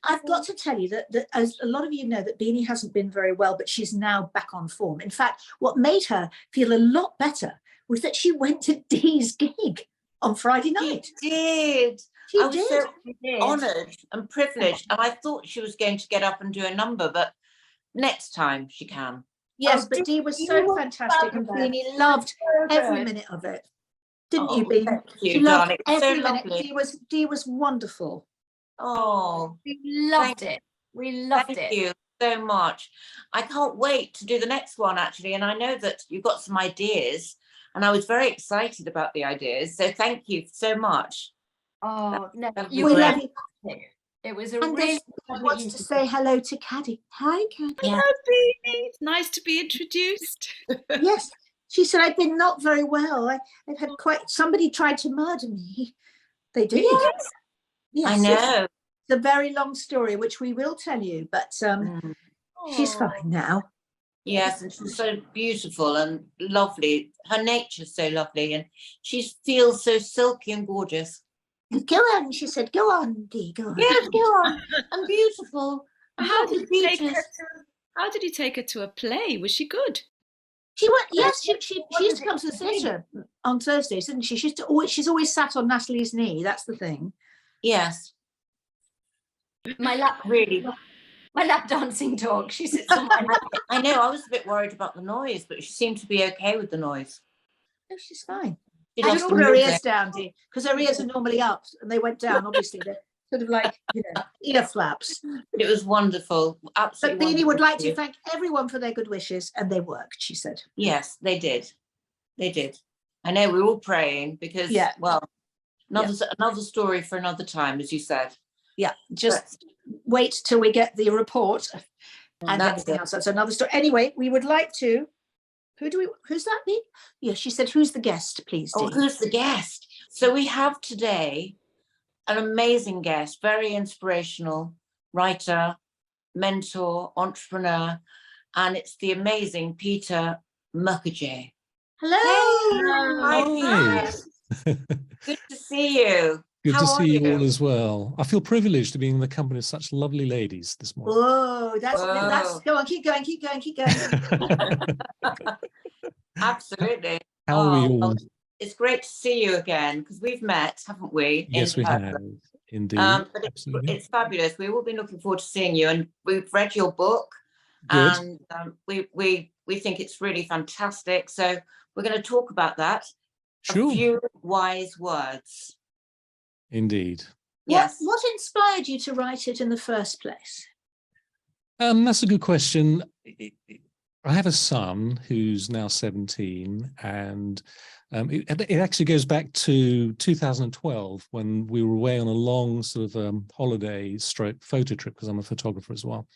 I've got to tell you that as a lot of you know, that Beanie hasn't been very well, but she's now back on form. In fact, what made her feel a lot better was that she went to Dee's gig on Friday night. She did. She I was did. so honoured and privileged, and I thought she was going to get up and do a number, but next time she can. Yes, but Dee was so fantastic, and Beanie loved every minute of it. Didn't you, Beanie? Thank you, She loved darling. every So minute. lovely. Dee was wonderful. Oh, we loved it. We loved it. Thank you so much. I can't wait to do the next one, actually, and I know that you've got some ideas, and I was very excited about the ideas, so thank you so much. Oh, no, you We love you. It was a And really wants to say hello to Caddy. Hi, Caddy. Yeah. Hello, Beanie. It's nice to be introduced. Yes, she said, I've been not very well. I've had somebody tried to murder me. They did. Yes, I know. It's a very long story, which we will tell you, but she's fine now. Yes, and she's so beautiful and lovely. Her nature's so lovely, and she feels so silky and gorgeous. Go on, she said. Go on, Dee. Go on. Yes, go on. And beautiful. How did you take her to a play? Was she good? She went. Yes, she used to come to the theatre on Thursdays, didn't she? She's always sat on Natalie's knee. That's the thing. Yes. my lap dancing dog. She sits on my lap. I know. I was a bit worried about the noise, but she seemed to be okay with the noise. No, she's fine. She I lost just the put her ears music. down, Dee, because her ears are normally up, and they went down. Obviously, they're sort of like ear flaps. It was wonderful. Absolutely. But Beanie would like to wonderful. thank everyone for their good wishes, and they worked, she said. Yes, they did. They did. I know we were all praying because, another story for another time, as you said. Yeah, just wait till we get the report and that's everything else. That's another story. Anyway, we would like to. Who's that, Bee? Yeah, she said, who's the guest, please, Dee? Oh, who's the guest? So we have today an amazing guest, very inspirational writer, mentor, entrepreneur, and it's the amazing Peter Mukherjee. Hello. Hi. Good to see you. Good How to are see you all as well. I feel privileged to be in the company of such lovely ladies this morning. Whoa, that's go on, keep going. Absolutely. How are we all? Well, it's great to see you again because we've met, haven't we? Yes, we have, indeed. But it's fabulous. We've all been looking forward to seeing you, and we've read your book. Good. And we think it's really fantastic. So we're going to talk about that. Sure. A few wise words. Indeed. Yes. What inspired you to write it in the first place? That's a good question. I have a son who's now 17, and it actually goes back to 2012 when we were away on a long sort of holiday stroke photo trip, because I'm a photographer as well.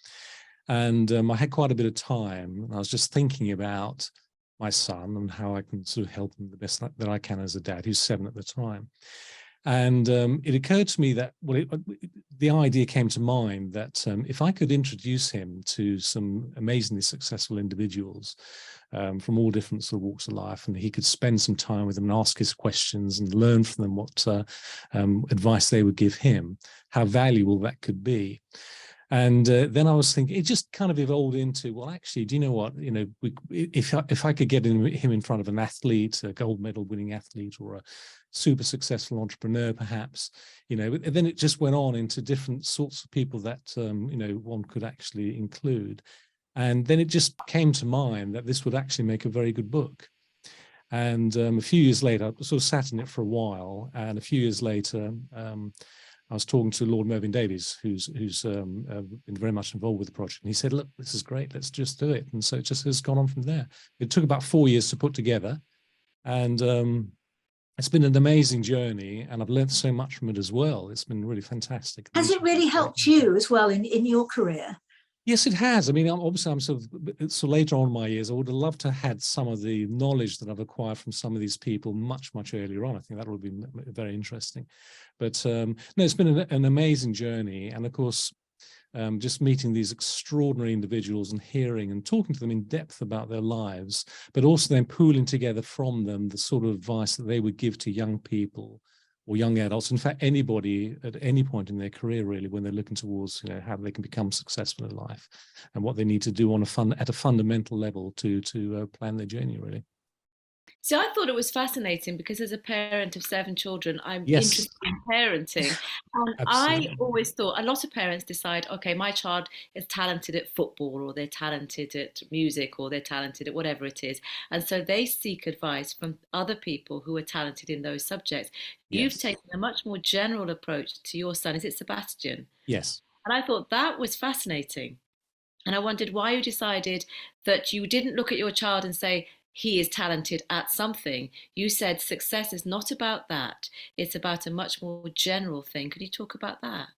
And I had quite a bit of time, and I was just thinking about my son and how I can sort of help him the best that I can as a dad, who's 7 at the time. And it occurred to me that, the idea came to mind that if I could introduce him to some amazingly successful individuals from all different sort of walks of life, and he could spend some time with them and ask his questions and learn from them what advice they would give him, how valuable that could be. And then I was thinking, it just kind of evolved into, well, actually, do you know what? If I could get him in front of an athlete, a gold medal winning athlete, or a super successful entrepreneur, perhaps, then it just went on into different sorts of people that, one could actually include. And then it just came to mind that this would actually make a very good book. And a few years later, I sort of sat in it for a while. And a few years later, I was talking to Lord Mervyn Davies, who's been very much involved with the project. And he said, look, this is great, let's just do it. And so it just has gone on from there. It took about 4 years to put together. And it's been an amazing journey, and I've learned so much from it as well. It's been really fantastic. Has it really helped you as well in your career? Yes, it has. I mean, obviously, I'm sort of later on in my years, I would have loved to have had some of the knowledge that I've acquired from some of these people much, much earlier on. I think that would have been very interesting. But no, it's been an amazing journey. And of course, just meeting these extraordinary individuals and hearing and talking to them in depth about their lives, but also then pooling together from them the sort of advice that they would give to young people or young adults, in fact, anybody at any point in their career, really, when they're looking towards, how they can become successful in life and what they need to do at a fundamental level to plan their journey, really. So I thought it was fascinating because as a parent of 7 children, I'm Yes. interested in parenting. And Absolutely. I always thought a lot of parents decide, okay, my child is talented at football, or they're talented at music, or they're talented at whatever it is. And so they seek advice from other people who are talented in those subjects. You've Yes. taken a much more general approach to your son. Is it Sebastian? Yes. And I thought that was fascinating. And I wondered why you decided that you didn't look at your child and say, he is talented at something. You said success is not about that. It's about a much more general thing. Could you talk about that?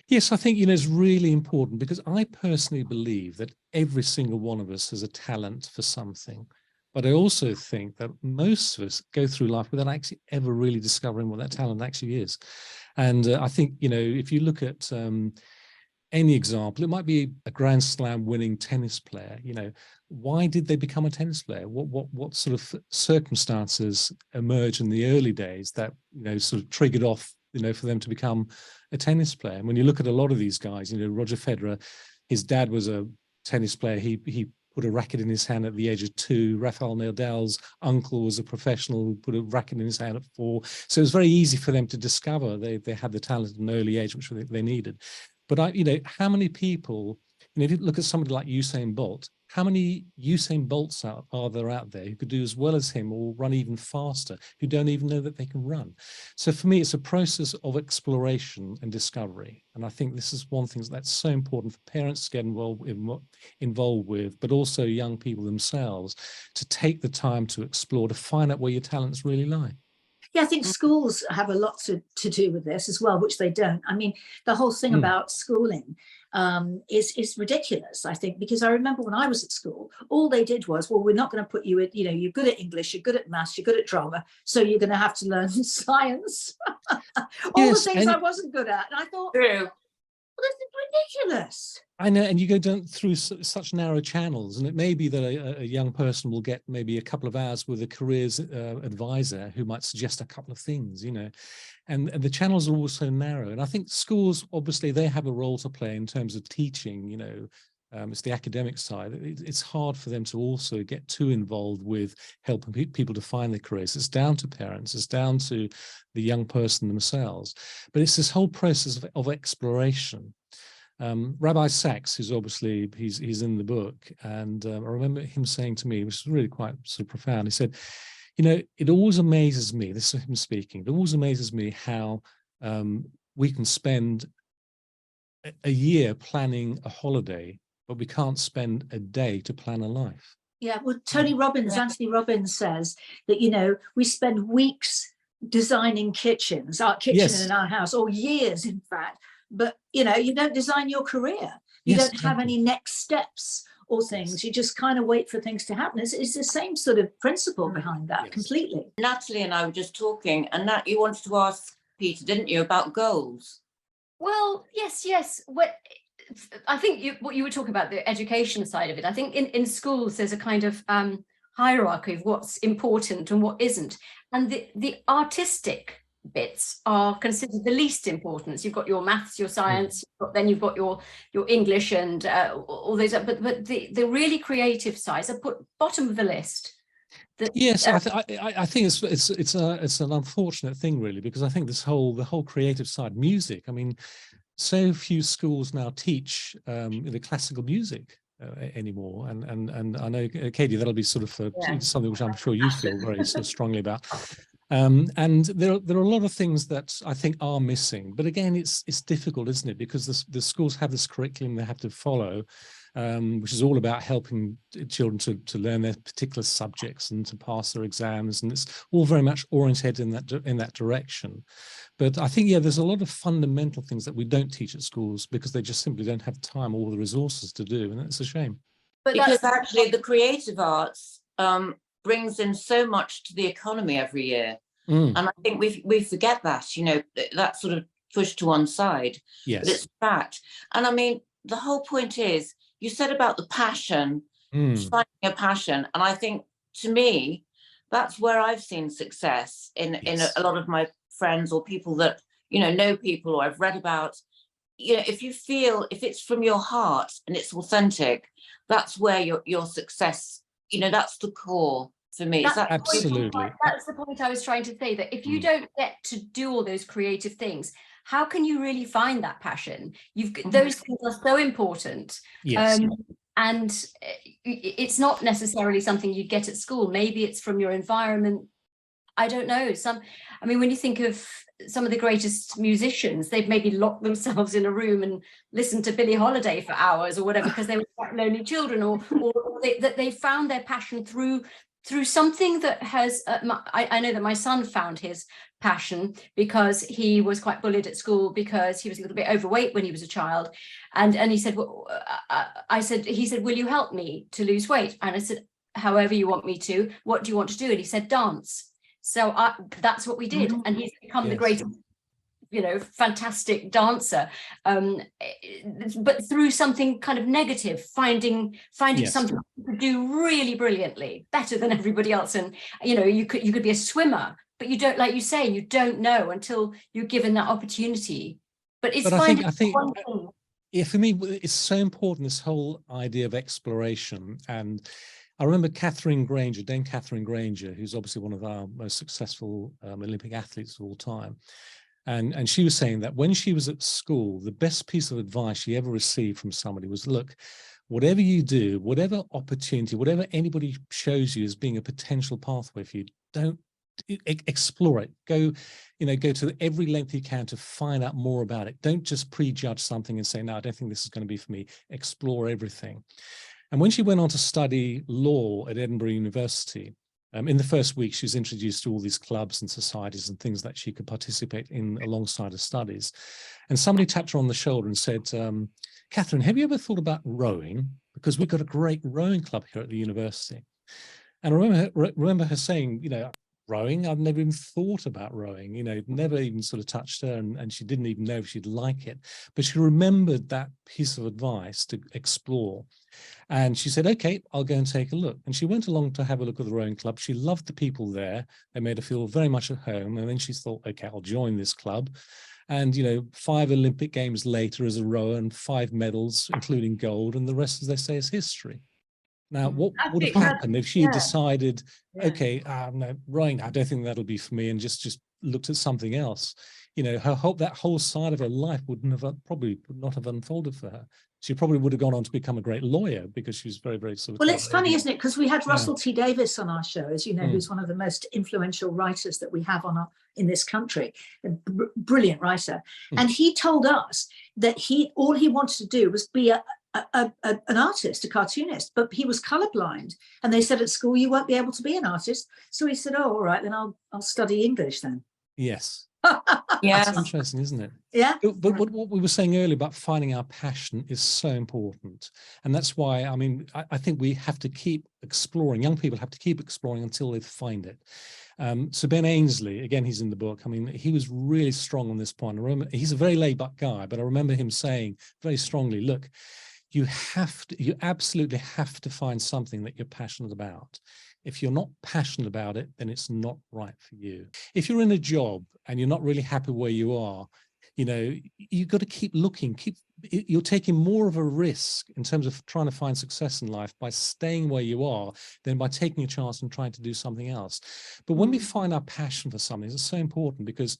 Yes, I think, it's really important, because I personally believe that every single one of us has a talent for something. But I also think that most of us go through life without actually ever really discovering what that talent actually is. And I think, if you look at any example, it might be a Grand Slam winning tennis player. Why did they become a tennis player? What sort of circumstances emerged in the early days that sort of triggered off for them to become a tennis player? And when you look at a lot of these guys, Roger Federer, his dad was a tennis player. He put a racket in his hand at the age of 2. Rafael Nadal's uncle was a professional, put a racket in his hand at 4. So it was very easy for them to discover they had the talent at an early age, which they needed. But how many people, if you look at somebody like Usain Bolt, how many Usain Bolts are there out there who could do as well as him or run even faster, who don't even know that they can run? So for me, it's a process of exploration and discovery. And I think this is one thing that's so important for parents to get involved with, but also young people themselves, to take the time to explore, to find out where your talents really lie. Yeah, I think schools have a lot to do with this as well, which they don't. I mean, the whole thing about schooling is ridiculous, I think, because I remember when I was at school, all they did was, well, we're not going to put you in, you're good at English, you're good at maths, you're good at drama, so you're going to have to learn science. All the things I wasn't good at. And I thought, True. well, this is ridiculous. I know, and you go down through such narrow channels, and it may be that a young person will get maybe a couple of hours with a careers advisor who might suggest a couple of things, and the channels are also narrow. And I think schools, obviously, they have a role to play in terms of teaching, it's the academic side. It's hard for them to also get too involved with helping people to find their careers. It's down to parents, it's down to the young person themselves. But it's this whole process of exploration. Rabbi Sachs, who's obviously, he's in the book, and I remember him saying to me, which is really quite sort of profound, he said, it always amazes me, this is him speaking, it always amazes me how we can spend a year planning a holiday, but we can't spend a day to plan a life. Yeah, well, Anthony Robbins says that, we spend weeks designing kitchens, our kitchen in our house, or years, in fact. But, you don't design your career. You don't have any next steps or things. You just kind of wait for things to happen. It's the same sort of principle behind that completely. Natalie and I were just talking, and Nat, you wanted to ask Peter, didn't you, about goals? Well, yes. I think what you were talking about, the education side of it, I think in schools there's a kind of hierarchy of what's important and what isn't. And the artistic bits are considered the least important. You've got your maths, your science, then you've got your English and all those, but the really creative sides are put bottom of the list. Yes, I think it's an unfortunate thing, really, because I think the whole creative side, music. I mean, so few schools now teach the classical music anymore, and I know, Katie, that'll be sort of something which I'm sure you feel very sort of strongly about. And there are a lot of things that I think are missing, but again, it's difficult, isn't it? Because the schools have this curriculum they have to follow, which is all about helping children to learn their particular subjects and to pass their exams, and it's all very much oriented in that direction. But I think, there's a lot of fundamental things that we don't teach at schools because they just simply don't have time or the resources to do, and it's a shame. But because actually the creative arts brings in so much to the economy every year. And I think we forget that, that's sort of pushed to one side. Yes. But it's fact. And I mean, the whole point is, you said about the passion, finding a passion. And I think, to me, that's where I've seen success in a lot of my friends or people that, know people or I've read about, if you feel, if it's from your heart and it's authentic, that's where your success, that's the core for me. Is that Absolutely. That's the point I was trying to say, that if you don't get to do all those creative things, how can you really find that passion? Those things are so important. Yes. And it's not necessarily something you'd get at school. Maybe it's from your environment. I don't know. When you think of some of the greatest musicians, they've maybe locked themselves in a room and listened to Billie Holiday for hours or whatever, because they were quite lonely children, or that they found their passion through something that has, I know that my son found his passion because he was quite bullied at school because he was a little bit overweight when he was a child. And he said, he said, will you help me to lose weight? And I said, however you want me to. What do you want to do? And he said, dance. So that's what we did. And he's become the greatest, fantastic dancer. But through something kind of negative, finding something you could do really brilliantly, better than everybody else. And, you could be a swimmer, but you don't, like you say, you don't know until you're given that opportunity. But it's finding I think one thing. Yeah, for me, it's so important, this whole idea of exploration. And I remember Dame Catherine Granger, who's obviously one of our most successful Olympic athletes of all time. And she was saying that when she was at school, the best piece of advice she ever received from somebody was, look, whatever you do, whatever opportunity, whatever anybody shows you as being a potential pathway for you, don't explore it. Go to every length you can to find out more about it. Don't just prejudge something and say, no, I don't think this is going to be for me. Explore everything. And when she went on to study law at Edinburgh University, in the first week, she was introduced to all these clubs and societies and things that she could participate in alongside her studies. And somebody tapped her on the shoulder and said, Catherine, have you ever thought about rowing? Because we've got a great rowing club here at the university. And I remember her saying, rowing, I've never even thought about rowing, never even sort of touched her, and she didn't even know if she'd like it. But she remembered that piece of advice to explore. And she said, okay, I'll go and take a look. And she went along to have a look at the rowing club. She loved the people there. They made her feel very much at home. And then she thought, okay, I'll join this club. And, 5 Olympic Games later as a rower and 5 medals, including gold. And the rest, as they say, is history. Now, what would have happened if she had decided, okay, no, rowing, I don't think that'll be for me, and just looked at something else? That whole side of her life would not have unfolded for her. She probably would have gone on to become a great lawyer because she was very, very sort of. Well, it's funny, isn't it? Because we had Russell T Davies on our show, as you know, who's one of the most influential writers that we have in this country, a brilliant writer. And he told us that all he wanted to do was be an artist, a cartoonist, but he was colorblind, and they said at school you won't be able to be an artist. So he said, oh, all right, then I'll study English then. Yes. Yeah, that's interesting, isn't it? Yeah. But what we were saying earlier about finding our passion is so important, and that's why I think we have to keep exploring. Young people have to keep exploring until they find it. So Ben Ainsley, again, he's in the book. He was really strong on this point. I remember, he's a very laid-back guy, but I remember him saying very strongly, look, you absolutely have to find something that you're passionate about. If you're not passionate about it, then it's not right for you. If you're in a job and you're not really happy where you are, you've got to keep looking. You're taking more of a risk in terms of trying to find success in life by staying where you are than by taking a chance and trying to do something else. But when we find our passion for something, it's so important, because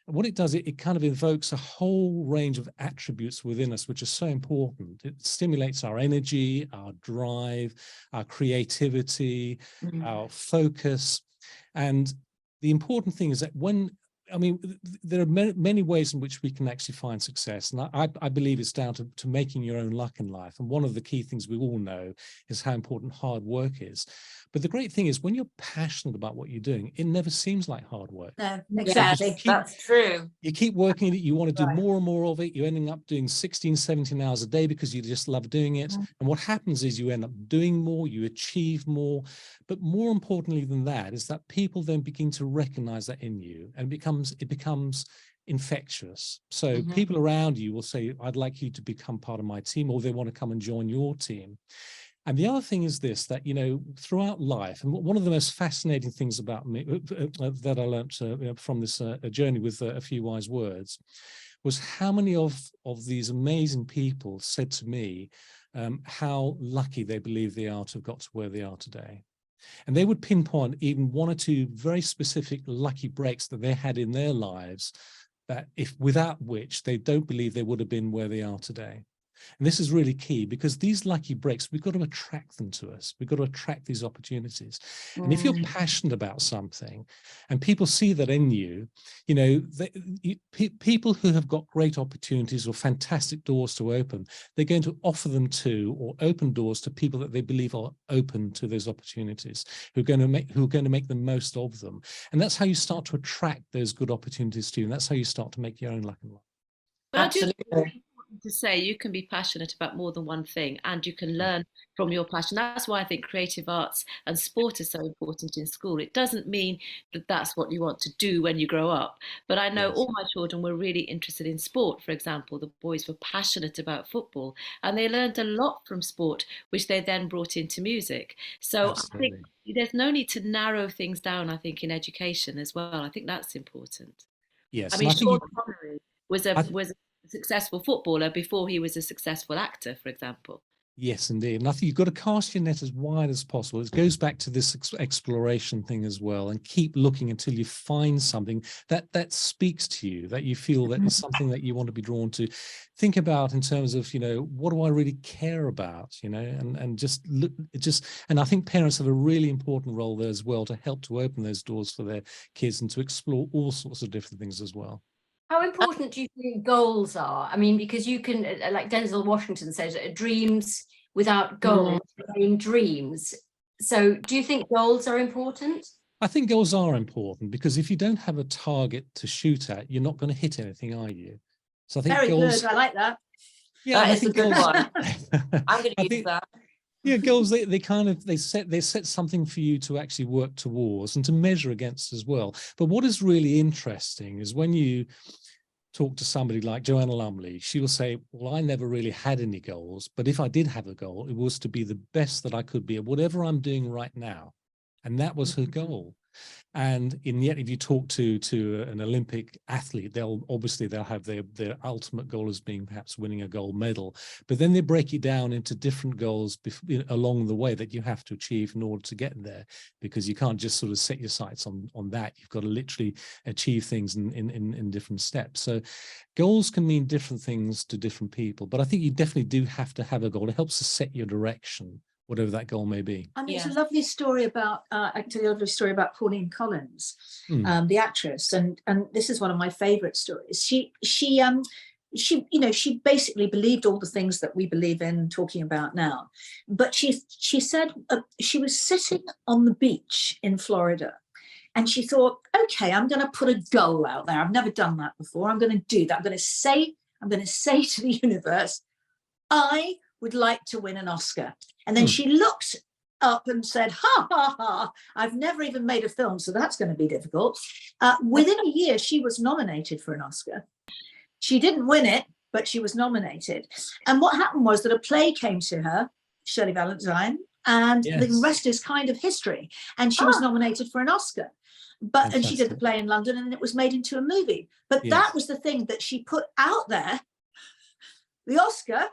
what it does, it kind of invokes a whole range of attributes within us, which are so important. It stimulates our energy, our drive, our creativity, our focus. And the important thing is that there are many ways in which we can actually find success. And I believe it's down to making your own luck in life. And one of the key things we all know is how important hard work is. But the great thing is, when you're passionate about what you're doing, it never seems like hard work. No, exactly. That's true. You keep working at it, you want to do more and more of it. You're ending up doing 16, 17 hours a day because you just love doing it. And what happens is you end up doing more, you achieve more. But more importantly than that is that people then begin to recognize that in you, and it becomes infectious. So people around you will say, I'd like you to become part of my team, or they want to come and join your team. And the other thing is this, that, you know, throughout life, and one of the most fascinating things about me that I learned from this journey with A Few Wise Words was how many of these amazing people said to me how lucky they believe they are to have got to where they are today. And they would pinpoint even one or two very specific lucky breaks that they had in their lives, that if without which they don't believe they would have been where they are today. And this is really key, because these lucky breaks, we've got to attract them to us. We've got to attract these opportunities. And if you're passionate about something and people see that in you, you know, people who have got great opportunities or fantastic doors to open, they're going to offer them to, or open doors to, people that they believe are open to those opportunities, who are going to make the most of them. And that's how you start to attract those good opportunities to you. And that's how you start to make your own luck in life. But I do think Absolutely. it's important to say you can be passionate about more than one thing, and you can learn from your passion. That's why I think creative arts and sport is so important in school. It doesn't mean that that's what you want to do when you grow up. But I know Yes. all my children were really interested in sport. For example, the boys were passionate about football, and they learned a lot from sport, which they then brought into music. So I think Absolutely. there's no need to narrow things down, I think, in education as well. I think that's important. Yes. I And mean, I think Sean Connery was I a successful footballer before he was a successful actor, for example. Yes, indeed. And I think you've got to cast your net as wide as possible. It goes back to this exploration thing as well, and keep looking until you find something that speaks to you, that you feel that is something that you want to be drawn to. Think about in terms of, you know, what do I really care about, you know, and just look, and I think parents have a really important role there as well, to help to open those doors for their kids and to explore all sorts of different things as well. How important do you think goals are? I mean, because you can, like Denzel Washington says, dreams without goals remain dreams. So do you think goals are important? I think goals are important, because if you don't have a target to shoot at, you're not going to hit anything, are you? So I think Very goals, good. I like that. yeah, That I is a think good goals, one. I'm going I to use think, that. yeah, goals, they set something for you to actually work towards and to measure against as well. But what is really interesting is when you talk to somebody like Joanna Lumley, she will say, well, I never really had any goals, but if I did have a goal, it was to be the best that I could be at whatever I'm doing right now. And that was her goal. And yet, if you talk to an Olympic athlete, they'll have their ultimate goal as being perhaps winning a gold medal, but then they break it down into different goals along the way that you have to achieve in order to get there, because you can't just sort of set your sights on that. You've got to literally achieve things in different steps. So goals can mean different things to different people, but I think you definitely do have to have a goal. It helps to set your direction, whatever that goal may be. I mean, it's Yes. a lovely story about, actually, a lovely story about Pauline Collins, the actress, and this is one of my favourite stories. She, you know, she basically believed all the things that we believe in talking about now, but she said she was sitting on the beach in Florida, and she thought, okay, I'm going to put a goal out there. I've never done that before. I'm going to do that. I'm going to say to the universe, I would like to win an Oscar. And then she looked up and said, ha, ha, ha, I've never even made a film, so that's going to be difficult. Within a year, she was nominated for an Oscar. She didn't win it, but she was nominated. And what happened was that a play came to her, Shirley Valentine, and the rest is kind of history. And she was nominated for an Oscar. And she did the play in London, and it was made into a movie. But that was the thing that she put out there, the Oscar,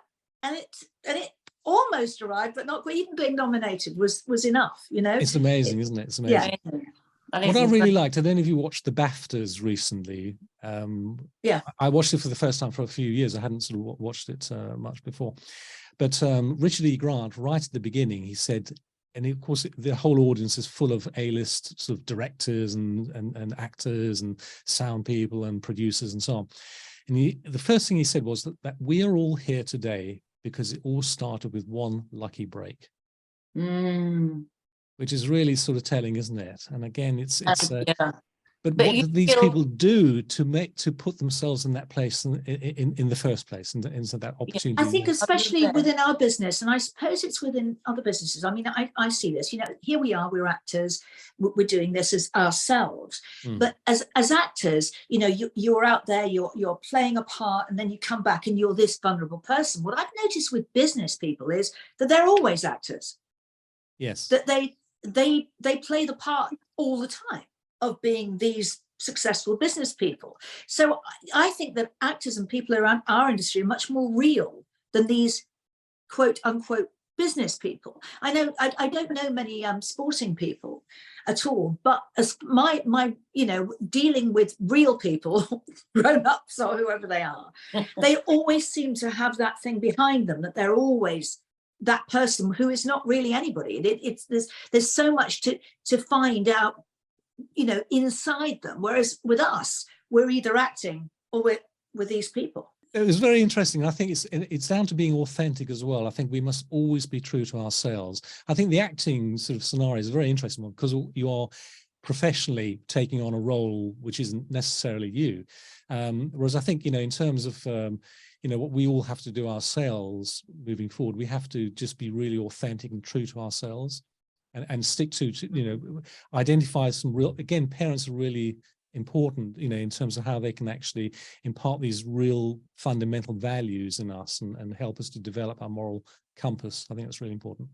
and it almost arrived, but not even being nominated was enough, you know. It's amazing, isn't it? It's amazing. Yeah. What I really liked, I don't know if you watched the BAFTAs recently. I watched it for the first time for a few years. I hadn't sort of watched it much before. But Richard E. Grant, right at the beginning, he said, and of course the whole audience is full of A-list sort of directors and actors and sound people and producers and so on. And the first thing he said was that we are all here today because it all started with one lucky break. Which is really sort of telling, isn't it? And again, it's But But what you do these feel- people do to put themselves in that place in the first place, and into that opportunity? I think especially 100%. within our business, and I suppose it's within other businesses. I mean, I see this, here we are, we're actors, we're doing this as ourselves. But as actors, you're out there, you're playing a part, and then you come back and you're this vulnerable person. What I've noticed with business people is that they're always actors. Yes. That they play the part all the time of being these successful business people. So I think that actors and people around our industry are much more real than these quote unquote business people. I don't know many sporting people at all, but as my dealing with real people, grown-ups or whoever they are, they always seem to have that thing behind them, that they're always that person who is not really anybody. There's so much to find out, inside them. Whereas with us, we're either acting or we're with these people. It was very interesting. I think it's down to being authentic as well. I think we must always be true to ourselves. I think the acting sort of scenario is a very interesting one, because you are professionally taking on a role which isn't necessarily you. Whereas I think, in terms of what we all have to do ourselves moving forward, we have to just be really authentic and true to ourselves, and stick to identify some real, again, parents are really important, in terms of how they can actually impart these real fundamental values in us, and help us to develop our moral compass. I think that's really important.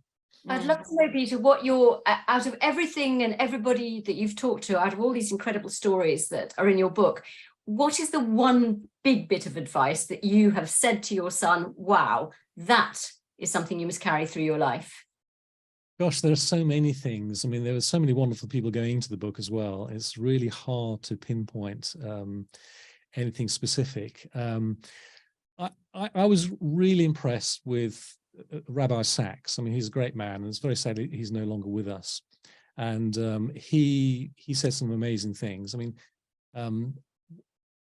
I'd love to know, Peter, what your, out of everything and everybody that you've talked to, out of all these incredible stories that are in your book, what is the one big bit of advice that you have said to your son, wow, that is something you must carry through your life? Gosh, there are so many things. I mean, there were so many wonderful people going into the book as well. It's really hard to pinpoint anything specific. I was really impressed with Rabbi Sachs. I mean, he's a great man, and it's very sad he's no longer with us. And he said some amazing things. I mean,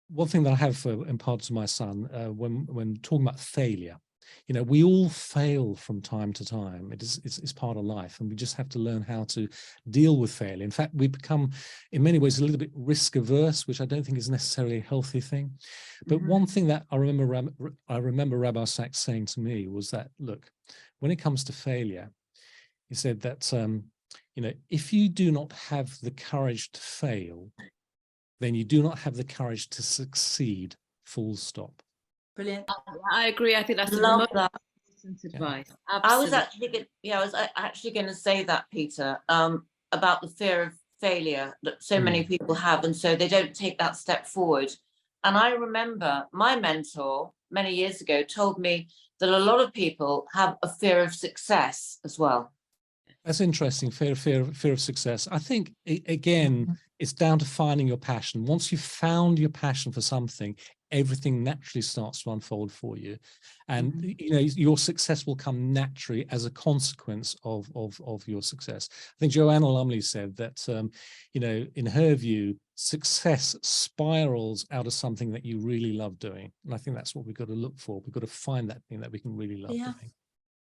one thing that I have imparted to my son when talking about failure, we all fail from time to time. It's part of life, and we just have to learn how to deal with failure. In fact, we become, in many ways, a little bit risk averse, which I don't think is necessarily a healthy thing. But one thing that I remember Rabbi Sachs saying to me was that, look, when it comes to failure, he said that if you do not have the courage to fail, then you do not have the courage to succeed. Full stop. Brilliant. I agree. I think that's Love that. important advice. I was Absolutely. actually going to say that, Peter, about the fear of failure that so many people have, and so they don't take that step forward. And I remember my mentor many years ago told me that a lot of people have a fear of success as well. That's interesting. Fear of success. I think again, it's down to finding your passion. Once you've found your passion for something, everything naturally starts to unfold for you, and your success will come naturally as a consequence of your success. I think Joanna Lumley said that in her view, success spirals out of something that you really love doing, and I think that's what we've got to look for. We've got to find that thing that we can really love doing.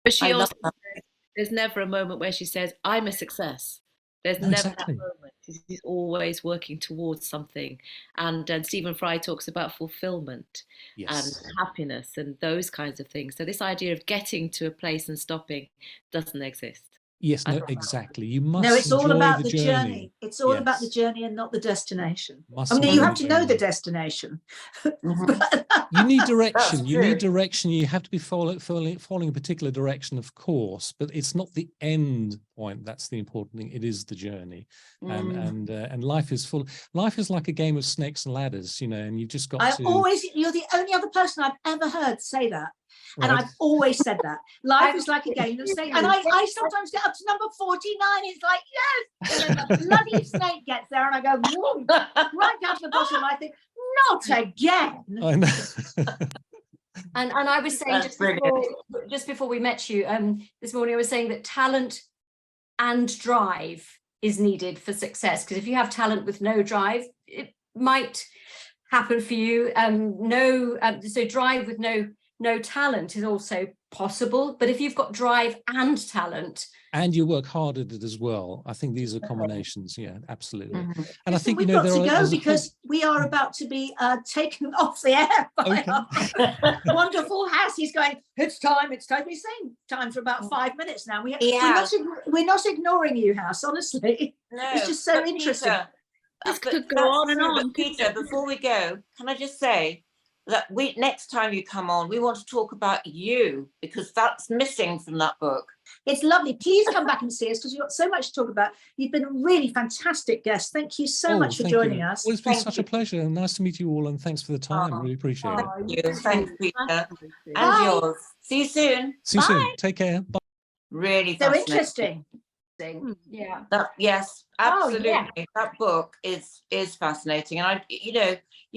But she I love also that. said, there's never a moment where she says, I'm a success. There's never Exactly. that moment. She's always working towards something. And Stephen Fry talks about fulfillment and happiness and those kinds of things. So this idea of getting to a place and stopping doesn't exist. Yes, no, exactly. You must. No, it's all enjoy about the journey. It's all about the Yes. journey and not the destination. Must I mean, you enjoy have to know the journey. destination. You need direction. That's You true. need direction. You have to be following a particular direction, of course, but it's not the end point that's the important thing. It is the journey. And life is full. Life is like a game of snakes and ladders, and you've just got You're the only other person I've ever heard say that. And Right. I've always said that. Life is like a game of snakes. And I sometimes get up to number 49. It's like, yes. And then the bloody snake gets there and I go, whoa, right down to the bottom. And I think, not again. I know. And I was saying That's just before we met you this morning, I was saying that talent and drive is needed for success, because if you have talent with no drive, it might happen for you. So drive with no talent is also possible. But if you've got drive and talent, and you work hard at it as well, I think these are combinations. Yeah, absolutely. Mhm. And I Listen, think, we've you know, got to there's go a because we are about to be taken off the air by Okay. our wonderful house. He's going, it's time. We've been saying time for about 5 minutes now. Yeah. We're not ignoring you, House, honestly. No, It's just so but interesting. Peter, This but could go that's on and true, on, but couldn't Peter, it? before we go, can I just say that next time you come on, we want to talk about you, because that's missing from that book. It's lovely. Please come back and see us because we've got so much to talk about. You've been a really fantastic guest. Thank you so much for thank joining you. us. Well, it's been Thank such you. a pleasure. Nice to meet you all, and thanks for the time. Oh, Really appreciate it. oh, Thank you. Thanks, Peter. Fascinating. And Bye. yours. See you soon. See you soon. Take care. Bye. Really So fascinating. interesting. yeah. Yes, Oh, absolutely. yeah. That book is fascinating, and you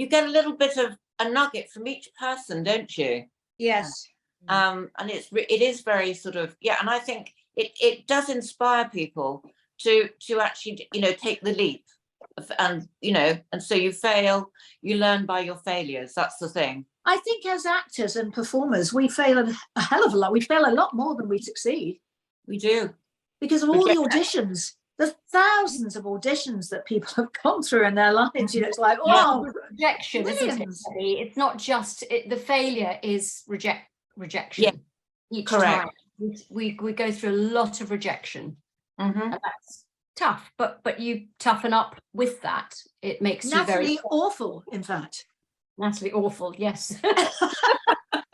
get a little bit of a nugget from each person, don't you? Yes. And it is very sort of, and I think it does inspire people to actually take the leap, and so you fail, you learn by your failures. That's the thing. I think as actors and performers, we fail a hell of a lot. We fail a lot more than we succeed We do. because of all the auditions. There's thousands of auditions that people have gone through in their lives. It's like, oh, Rejection, isn't it? millions. Debbie? It's not just the failure is rejection. Yeah, each correct. time we go through a lot of rejection, Mm-hmm. and that's tough. But you toughen up with that. It makes you very Natalie awful, in fact. Natalie awful. Yes.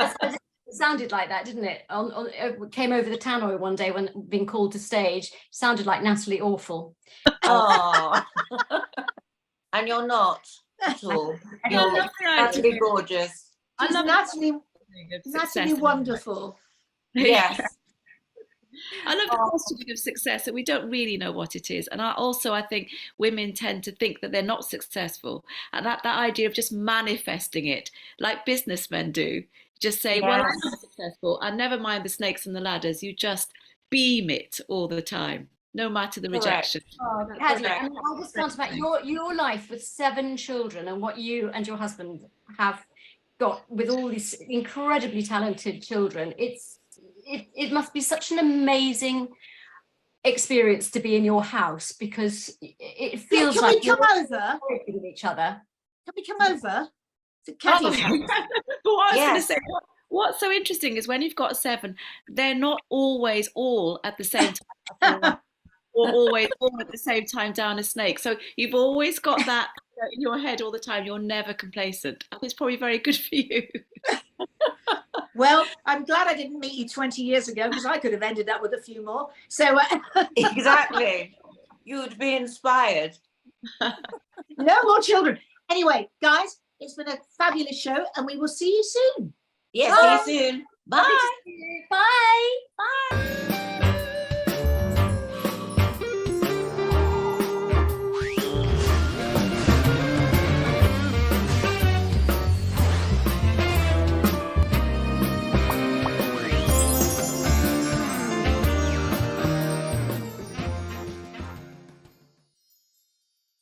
It sounded like that, didn't it? Came over the tannoy one day when being called to stage. Sounded like Natalie awful. Oh, and you're not at all. I You're love the idea. utterly gorgeous. I She's love Natalie, of success. Natalie wonderful. Yes. I love the questioning of success, and we don't really know what it is. And I think women tend to think that they're not successful, and that idea of just manifesting it, like businessmen do, just say, "Well, I'm not successful," and never mind the snakes and the ladders. You just beam it all the time, no matter the rejection. Oh, Paddy, I mean, I just can't imagine your life with 7 children and what you and your husband have got with all these incredibly talented children. It must be such an amazing experience to be in your house, because it feels Can like we come you're over? with each other. Can we come over to Caddy's house? But what I was going to Yes. say, what's so interesting is when you've got 7, they're not always all at the same time, or always all at the same time down a snake. So you've always got that in your head all the time. You're never complacent. It's probably very good for you. Well, I'm glad I didn't meet you 20 years ago because I could have ended up with a few more. So Exactly. You would be inspired. no more children. Anyway, guys, it's been a fabulous show and we will see you soon. Yes, Bye. see you soon. Bye. Bye. Bye.